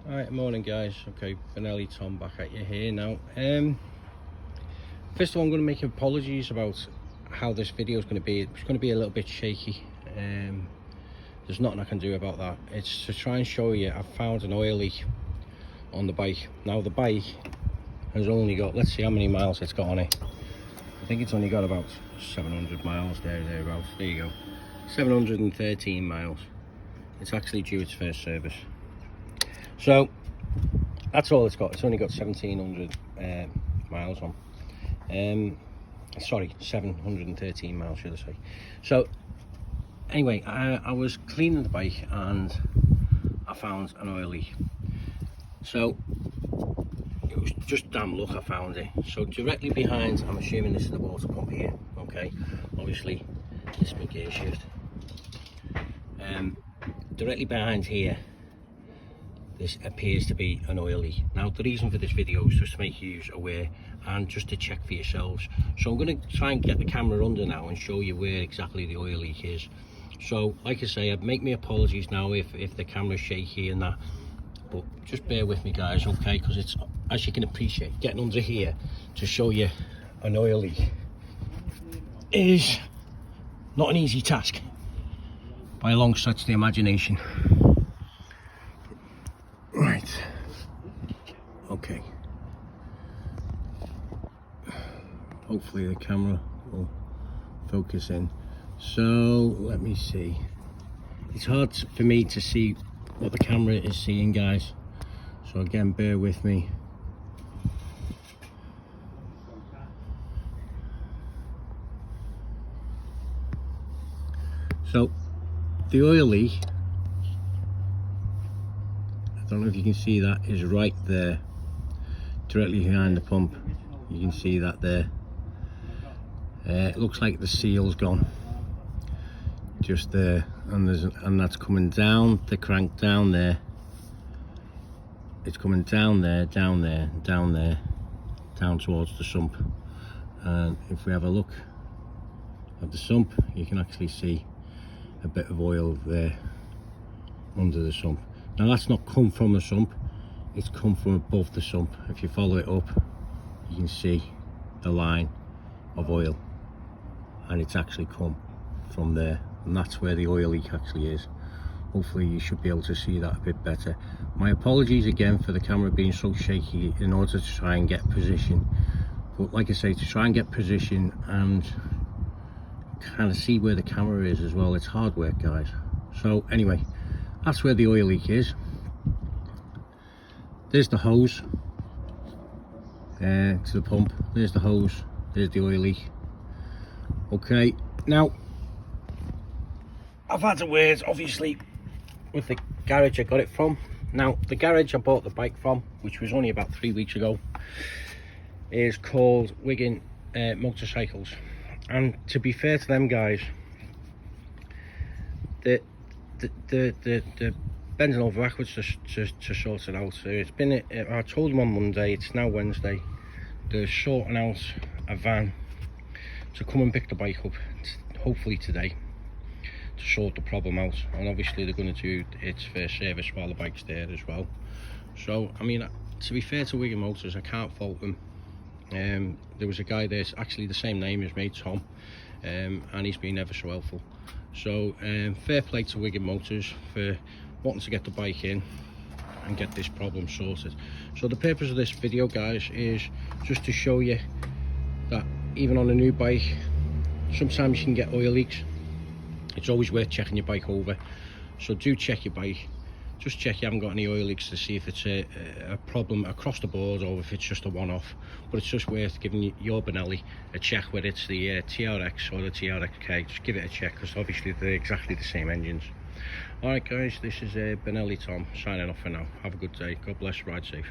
Alright, morning guys. Okay, Beneili Tom back at you here now. First of all, I'm going to make apologies about how this video is going to be. It's going to be a little bit shaky. There's nothing I can do about that. It's to try and show you I've found an oil leak on the bike. Now the bike has only got, let's see how many miles it's got on it. I think it's only got about 700 miles thereabouts. There you go, 713 miles. It's actually due its first service. So that's all it's got. It's only got 1700 miles on. Sorry, 713 miles should I say. So anyway, I was cleaning the bike and I found an oil leak. So it was just damn luck I found it. So directly behind, I'm assuming this is the water pump here. Okay, obviously this is my gear shift. Directly behind here, this appears to be an oil leak. Now the reason for this video is just to make you aware and just to check for yourselves. So I'm going to try and get the camera under now and show you where exactly the oil leak is. So like I say, I'd make me apologies now if the camera's shaky and that, but just bear with me guys, okay, because it's, as you can appreciate, getting under here to show you an oil leak is not an easy task by a long stretch of the imagination. Right, okay, hopefully the camera will focus in. So let me see, it's hard for me to see what the camera is seeing guys, so again bear with me. So the oil leak, I don't know if you can see that, is right there, directly behind the pump. You can see that there. It looks like the seal's gone, just there, and that's coming down the crank, down there. It's coming down there, down there, down there, down towards the sump. And if we have a look at the sump, you can actually see a bit of oil there under the sump. Now that's not come from the sump, it's come from above the sump. If you follow it up, you can see the line of oil, and it's actually come from there, and that's where the oil leak actually is. Hopefully you should be able to see that a bit better. My apologies again for the camera being so shaky in order to try and get position, but like I say, to try and get position and kind of see where the camera is as well, it's hard work guys. So anyway, that's where the oil leak is. There's the hose to the pump, there's the hose, there's the oil leak. Okay, now I've had a word obviously with the garage I got it from. Now the garage I bought the bike from, which was only about 3 weeks ago, is called Wigan Motorcycles. And to be fair to them guys, the bending over backwards to sort it out. So it's been, I told them on Monday, it's now Wednesday, they're sorting out a van to come and pick the bike up, hopefully today, to sort the problem out. And obviously they're going to do its first service while the bike's there as well. So I mean, to be fair to Wigan Motors, I can't fault them. There was a guy there, actually the same name as me, Tom, and he's been ever so helpful. So fair play to Wigan Motors for wanting to get the bike in and get this problem sorted. So the purpose of this video guys is just to show you that even on a new bike, sometimes you can get oil leaks. It's always worth checking your bike over, so do check your bike. Just check you haven't got any oil leaks to see if it's a problem across the board or if it's just a one-off. But it's just worth giving your Beneili a check, whether it's the TRX or the TRK. Just give it a check, because obviously they're exactly the same engines. Alright guys, this is Beneili Tom signing off for now. Have a good day. God bless, ride safe.